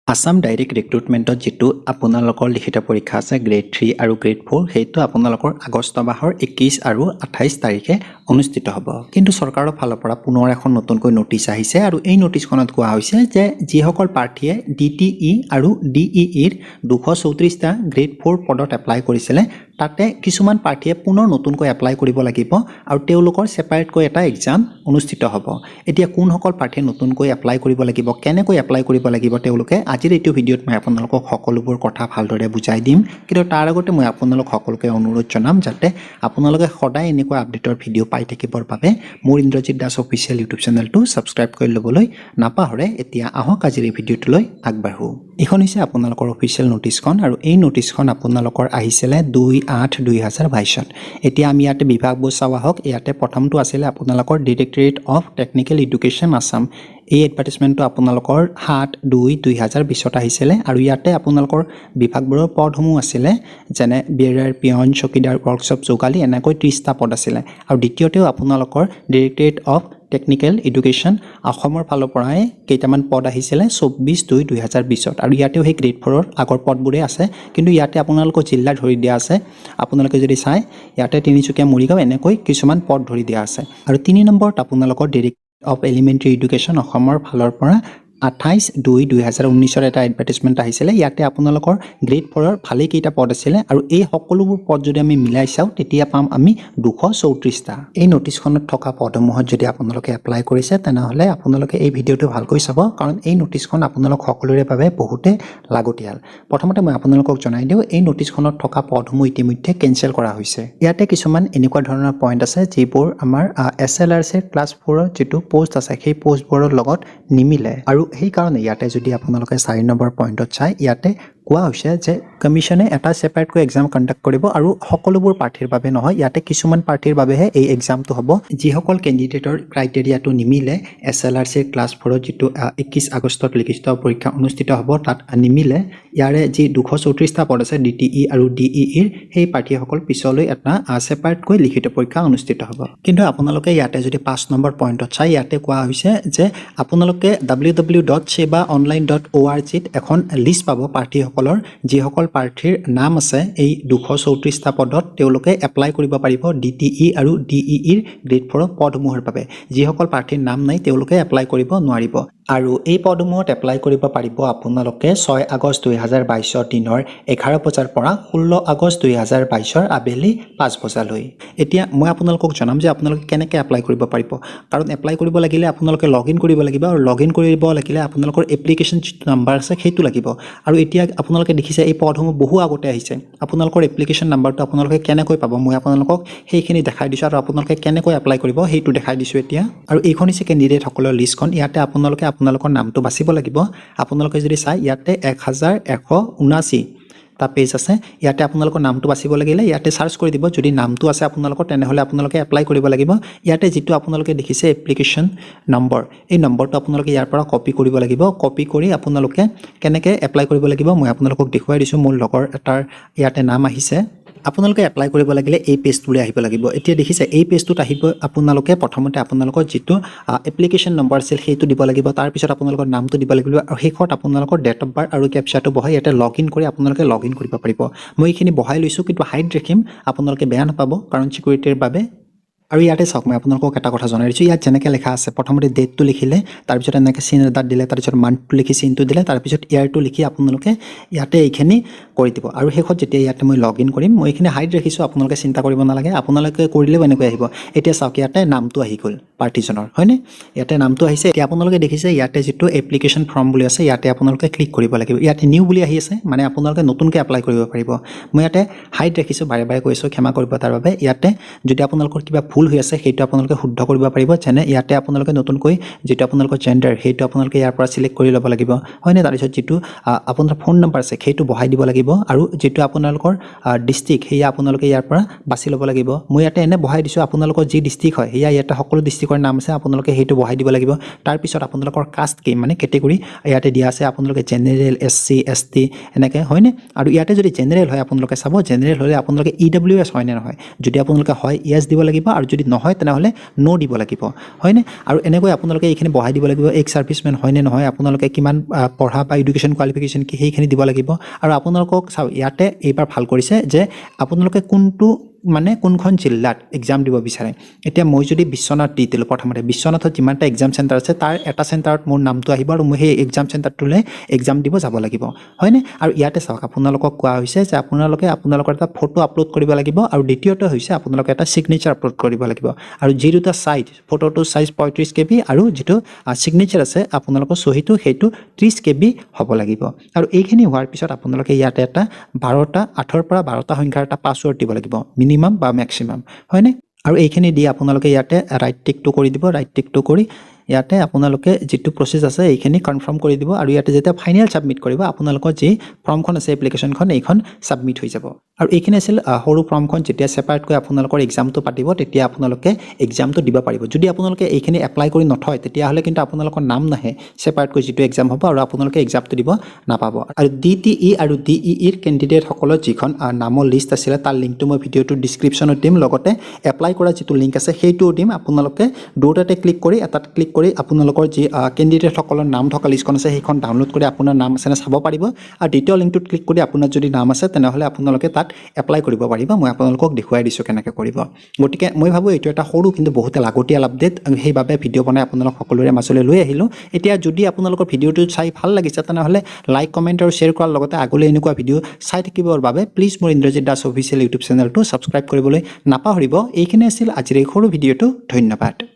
Assam Direct Recruitment যেটো আপোনালোকৰ লিখিত পৰীক্ষা আছে গ্ৰেড 3 আৰু গ্ৰেড 4 সেইটো আপোনালোকৰ আগষ্ট মাহৰ 21 আৰু 28 তাৰিখে অনুষ্ঠিত হ'ব কিন্তু চৰকাৰৰ ফালৰ পৰা পুনৰ এখন নতুনকৈ নোটিছ আহিছে আৰু এই নোটিছখনত কোৱা হৈছে যে যিসকল প্ৰাৰ্থীয়ে DTE আৰু DEE ৰ 234টা গ্ৰেড 4 পদত এপ্লাই কৰিছিলে তাতে কিছুমান প্ৰাৰ্থীয়ে পুনৰ নতুনকৈ এপ্লাই কৰিব লাগিব আৰু তেওঁলোকৰ সেপাৰেটকৈ এটা এক্সাম অনুষ্ঠিত হ'ব এতিয়া কোনসকল প্ৰাৰ্থীয়ে নতুনকৈ এপ্লাই কৰিব লাগিব কেনেকৈ এপ্লাই কৰিব লাগিব তেওঁলোকে আজিৰ এই ভিডিঅ'ত মই আপোনালোকক সকলোবোৰ কথা ভালদৰে বুজাই দিম কিন্তু তাৰ আগতে মই আপোনালোক সকলোকে অনুৰোধ জনাম যাতে আপোনালোকে সদায় এনেকুৱা আপডেটৰ ভিডিঅ' পাই থাকিবৰ বাবে মোৰ ইন্দ্ৰজিত দাস অফিচিয়েল ইউটিউব চেনেলটো সাবস্ক্ৰাইব কৰি ল'বলৈ নাপাহৰে এতিয়া আহক আজিৰ এই ভিডিঅ'টোলৈ আগবাঢ়ো এখন হৈছে আপোনালোকৰ অফিচিয়েল নোটিছখন আৰু এই নোটিছখন আপোনালোকৰ আহিছিলে 2/8/2022 এতিয়া আমি ইয়াতে বিভাগবোৰ চাওয়া হওক ইয়াতে প্ৰথমটো আছিল আপোনালোকৰ directorate of technical education Assam এই এডভাৰটাইজমেন্টটো আপোনালোকৰ 7/2/2020 আহিছিলে আৰু ইয়াতে আপোনালোকৰ বিভাগবোৰৰ পদসমূহ আছিল যেনে বিয়াৰ পিয়ন চকীদাৰ ওয়াৰ্কশ্বপ যোগালী এনেকৈ 30টা পদ আছিল আৰু দ্বিতীয়তেও আপোনালোকৰ ডিৰেক্টৰেট অফ টেকনিক্যাল এডুকেশ্যন অসমৰ ফালৰ পৰাই কেইটামান পদ আহিছিল 24/2/2020 আৰু ইয়াতেও সেই গ্ৰেড 4 ৰ আগৰ পদবোৰে আছে কিন্তু ইয়াতে আপোনালোকৰ জিলা ধৰি দিয়া আছে আপোনালোকে যদি চাই ইয়াতে তিনিচুকীয়া মৰিগাঁও এনেকৈ কিছুমান পদ ধৰি দিয়া আছে আৰু 3 নম্বৰত আপোনালোকৰ ডিৰেক্টৰেট অফ এলিমেন্টাৰী এডুকেশ্যন অসমৰ ফালৰ পৰা 28/2/2019 এটা এডভাৰটাইজমেন্ট আহিছিল ইয়াতে আপোনালোকৰ গ্ৰেড 4 ৰ ভালে কেইটা পদ আছিল আৰু এই সকলোবোৰ পদ যদি আমি মিলাই চাও তেতিয়া পাম আমি 234টা এই নোটিছখনত থকা পদসমূহত যদি আপোনালোকে এপ্লাই কৰিছে তেনেহলে আপোনালোকে এই ভিডিঅ'টো ভালকৈ চাব কাৰণ এই নোটিছখন আপোনালোক সকলোৰে বাবে বহুতে লাগতিয়াল প্ৰথমতে মই আপোনালোকক জনাই দিও এই নোটিছখনত থকা পদসমূহ ইতিমধ্যে কেনসেল কৰা হৈছে ইয়াতে কিছুমান এনেকুৱা ধৰণৰ পইণ্ট আছে যিবোৰ আমাৰ SLRC ক্লাছ 4 ৰ যেটো পোষ্ট আছে সেই পোষ্টবোৰৰ লগত নিমিলে আৰু সেই কাৰণে ইয়াতে যদি আপোনালোকে 4 নম্বৰ পইণ্টত চাই ইয়াতে কোৱা হৈছে যে কমিশনে এটা সেপাৰেটকৈ এক্সাম কণ্ডাক্ট কৰিব আৰু সকলোবোৰ প্ৰাৰ্থীৰ বাবে নহয় ইয়াতে কিছুমান প্ৰাৰ্থীৰ বাবেহে এই এক্সামটো হ'ব যিসকল ক্যান্ডিডেটৰ ক্ৰাইটেৰিয়াটো নিমিলে SLRC ক্লাছ 4 ৰ যেটো 21 আগষ্টত লিখিত পৰীক্ষা অনুষ্ঠিত হ'ব তাত নিমিলে ইয়াৰে যি 234টা পদ আছে DTE আৰু DEE ৰ সেই প্ৰাৰ্থীসকল পিছলৈ এটা সেপাৰেটকৈ লিখিত পৰীক্ষা অনুষ্ঠিত হ'ব কিন্তু আপোনালোকে ইয়াতে যদি 5 নম্বৰ পইণ্টত চাই ইয়াতে কোৱা হৈছে যে আপোনালোকে www.sebaonline.org ত এখন লিষ্ট পাব প্ৰাৰ্থী যিসকল প্ৰাৰ্থীৰ নাম আছে এই 234টা পদত তেওঁলোকে এপ্লাই কৰিব পাৰিব DTE আৰু DEE ৰ গ্ৰেড 4 পদসমূহৰ বাবে যিসকল প্ৰাৰ্থীৰ নাম নাই তেওঁলোকে এপ্লাই কৰিব নোৱাৰিব আৰু এই পদসমূহত এপ্লাই কৰিব পাৰিব আপোনালোকে 6 আগষ্ট 2022 ৰ দিনৰ 11 বজাৰ পৰা 16 আগষ্ট 2022 ৰ আবেলি 5 বজালৈ এতিয়া মই আপোনালোকক জনাম যে আপোনালোকে কেনেকৈ এপ্লাই কৰিব পাৰিব কাৰণ এপ্লাই কৰিব লাগিলে আপোনালোকে লগইন কৰিব লাগিব আৰু লগইন কৰিব লাগিলে আপোনালোকৰ এপ্লিকেশন নাম্বাৰ আছে সেইটো লাগিব আৰু এতিয়া আপোনালোকে দেখিছে এই পদসমূহ বহু আগতে আহিছে আপোনালোকৰ এপ্লিকেশন নাম্বাৰটো আপোনালোকে কেনেকৈ পাব মই আপোনালোকক সেইখিনি দেখাই দিছো আৰু আপোনালোকে কেনেকৈ এপ্লাই কৰিব সেইটো দেখাই দিছো এতিয়া আৰু এইখন হৈছে ক্যান্ডিডেট সকলৰ লিষ্টখন ইয়াতে আপোনালোকে আপোনালোকৰ নামটো বাছিব লাগিব আপোনালোকে যদি চাই ইয়াতে 1179 তা পেজ আছে ইয়াতে আপোনালোকৰ নামটো বাছিব লাগিলে ইয়াতে সাৰ্চ কৰি দিব যদি নামটো আছে আপোনালোকৰ তেনেহলে আপোনালোকে এপ্লাই কৰিব লাগিব ইয়াতে যেটো আপোনালোকে দেখিছে এপ্লিকেশন নম্বৰ এই নম্বৰটো আপোনালোকে ইয়াৰ পৰা কপি কৰিব লাগিব কপি কৰি আপোনালোকে কেনেকৈ এপ্লাই কৰিব লাগিব মই আপোনালোকক দেখুৱাই দিছো মোৰ লগৰ এটাৰ ইয়াতে নাম আহিছে আপোনালোকে এপ্লাই কৰিব লাগিলে এই পেজটোলৈ আহিব লাগিব এতিয়া দেখিছে এই পেজটোত আহিব আপোনালোকে প্ৰথমতে আপোনালোকৰ যেটো এপ্লিকেশন নম্বৰ আছিল সেইটো দিব লাগিব তাৰ পিছত আপোনালোকৰ নামটো দিব লাগিব আৰু শেষত আপোনালোকৰ ডেট অফ বাৰ্থ আৰু ক্যাপচাটো বহাই ইয়াতে লগইন কৰি আপোনালোকে লগইন কৰিব পাৰিব মই এইখিনি বহাই লৈছো কিন্তু হাইড ৰাখিম আপোনালোকে বেয়া নাপাব কাৰণ সিকিউৰিটিৰ বাবে আৰু ইয়াতে চাওক মই আপোনালোকক এটা কথা জনাই দিছো ইয়াত যেনেকৈ লেখা আছে প্ৰথমতে ডেটটো লিখিলে তাৰ পিছত এনেকৈ চিন এটা দিলে তাৰ পিছত মান্থটো লিখি চিনটো দিলে তাৰ পিছত ইয়াৰটো লিখি আপোনালোকে ইয়াতে এইখিনি কৰি দিব আৰু শেষত যেতিয়া ইয়াতে মই লগইন কৰিম মই এইখিনি হাইড ৰাখিছো আপোনালোকে চিন্তা কৰিব নালাগে আপোনালোকে কৰিলেও এনেকৈ আহিব এতিয়া চাওক ইয়াতে নামটো আহি গল পাৰ্টিজনৰ হয়নে ইয়াতে নামটো আহিছে এতিয়া আপোনালোকে দেখিছে ইয়াতে যেটো এপ্লিকেশন ফৰ্ম বুলি আছে ইয়াতে আপোনালোকে ক্লিক কৰিব লাগিব ইয়াতে নিউ বুলি আহি আছে মানে আপোনালোকে নতুনকৈ এপ্লাই কৰিব পাৰিব মই ইয়াতে হাইড ৰাখিছো বাৰে বাৰে কৈছো ক্ষমা কৰিব তাৰ বাবে ইয়াতে যদি আপোনালোকৰ কিবা ভুল হৈ আছে সেইটো আপোনালোকে শুদ্ধ কৰিব পাৰিব যেনে ইয়াতে আপোনালোকে নতুনকৈ যেটো আপোনালোকৰ জেন্ডাৰ সেইটো আপোনালোকে ইয়াৰ পৰা সিলেক্ট কৰি ল'ব লাগিব হয়নে তাৰ পিছত যেটো আপোনাৰ ফোন নম্বৰ আছে সেইটো বহাই দিব লাগিব আৰু যেটো আপোনালোকৰ ডিস্ট্ৰিক্ট হেয়া আপোনালোকে ইয়াৰ পৰা বাছি ল'ব লাগিব মই ইয়াতে এনে বহাই দিছো আপোনালোকৰ যি ডিস্ট্ৰিক্ট হয় হেয়া ইয়াতে সকলো ডিস্ট্ৰিক্টৰ নাম আছে আপোনালোকে সেইটো বহাই দিব লাগিব তাৰ পিছত আপোনালোকৰ কাষ্ট কি মানে ক্যাটেগৰী ইয়াতে দিয়া আছে আপোনালোকে জেনাৰেল SC ST এনেকৈ হয়নে আৰু ইয়াতে যদি জেনাৰেল হয় আপোনালোকে চাব জেনাৰেল হলে আপোনালোকে EWS হয় নে নহয় যদি আপোনালোকে হয় ইয়েস দিব লাগিব আৰু আৰু যদি নহয় তেনেহ'লে নো দিব লাগিব হয়নে আৰু এনেকৈ আপোনালোকে এইখিনি বহাই দিব লাগিব এক সাৰ্ভিসমেন হয়নে নহয় আপোনালোকে কিমান পঢ়া বা এডুকেশ্যন কোৱালিফিকেশ্যন কি সেইখিনি দিব লাগিব আৰু আপোনালোকক চাও ইয়াতে এইবাৰ ভাল কৰিছে যে আপোনালোকে কোনটো মানে কোনখন জিলাত এক্সাম দিব বিচাৰে এতিয়া মই যদি বিশ্বনাথ দি দিলোঁ প্ৰথমতে বিশ্বনাথত যিমানটা এক্সাম চেণ্টাৰ আছে তাৰ এটা চেণ্টাৰত মোৰ নামটো আহিব আৰু মই সেই এক্সাম চেণ্টাৰটোলৈ এক্সাম দিব যাব লাগিব হয়নে আৰু ইয়াতে চাওক আপোনালোকক কোৱা হৈছে যে আপোনালোকে আপোনালোকৰ এটা ফটো আপলোড কৰিব লাগিব আৰু দ্বিতীয়তে হৈছে আপোনালোকে এটা সিগনেচাৰ আপলোড কৰিব লাগিব আৰু যি দুটা সাইজ ফটোটো সাইজ 35 KB আৰু যেটো সিগনেচাৰ আছে আপোনালোকৰ সহিটো সেইটো 30 KB হ'ব লাগিব আৰু এইখিনি হোৱাৰ পিছত আপোনালোকে ইয়াতে এটা 12টা 8ৰ পৰা 12টা সংখ্যাৰ এটা পাছৱৰ্ড দিব লাগিব মিনিমাম বা ম্যাক্সিমাম হয়নে আৰু এইখিনি দি আপোনালোকে ইয়াতে ৰাইট টিকটো কৰি দিব ৰাইট টিকটো কৰি ইয়াতে আপোনালোকে যেটো প্ৰসেস আছে এইখিনি কনফাৰ্ম কৰি দিব আৰু ইয়াতে যেতিয়া ফাইনাল সাবমিট কৰিব আপোনালোকৰ যে ফৰ্মখন আছে এপ্লিকেশনখন এইখন সাবমিট হৈ যাব আৰু এইখিনি আছিল সৰু ফৰ্মখন যেতিয়া সেপাৰেট কৰি আপোনালোকৰ এক্সামটো পাতিব তেতিয়া আপোনালোকে এক্সামটো দিব পাৰিব যদি আপোনালোকে এইখিনি এপ্লাই কৰি নথয় তেতিয়া হলে কিন্তু আপোনালোকৰ নাম নাহে সেপাৰেট কৰি যেটো এক্সাম হ'ব আৰু আপোনালোকে এক্সামটো দিব নাপাব আৰু DTE আৰু DEE এৰ ক্যান্ডিডেট সকলৰ যিখন নামৰ লিষ্ট আছিল তাৰ লিংকটো মই ভিডিওটো ডেসক্ৰিপচনত দিম লগতে এপ্লাই কৰা যেটো লিংক আছে সেইটোও দিম আপোনালোকে দুটাতে ক্লিক কৰি এটাত ক্লিক কৰি আপোনালোকৰ যে ক্যান্ডিডেট সকলৰ নাম থকা লিষ্টখন আছে সেইখন ডাউনলোড কৰি আপোনাৰ নাম আছে না চাব পাৰিব আৰু দ্বিতীয় লিংকটোত ক্লিক কৰি আপোনাৰ যদি নাম আছে তেনেহলে আপোনালোকে তাত এপ্লাই কৰিব পাৰিব মই আপোনালোকক দেখুৱাই দিছো কেনেকৈ কৰিব গতিকে মই ভাবো এইটো এটা সৰু কিন্তু বহুত লাগতিয়াল আপডেট সেইভাবে ভিডিও বনাই আপোনালোক সকলোৰে মাছলৈ লৈ আহিলো এতিয়া যদি আপোনালোকৰ ভিডিওটো চাই ভাল লাগিছে তেনেহলে লাইক কমেন্ট আৰু শেয়াৰ কৰাৰ লগতে আগলৈ এনেকুৱা ভিডিও চাই থাকিবৰ বাবে প্লিজ মোৰ ইন্দ্ৰজিত দাস অফিচিয়েল ইউটিউব চেনেলটো সাবস্ক্ৰাইব কৰিবলৈ নাপাহৰিব এইখিনি আছিল আজিৰ এই সৰু ভিডিওটো ধন্যবাদ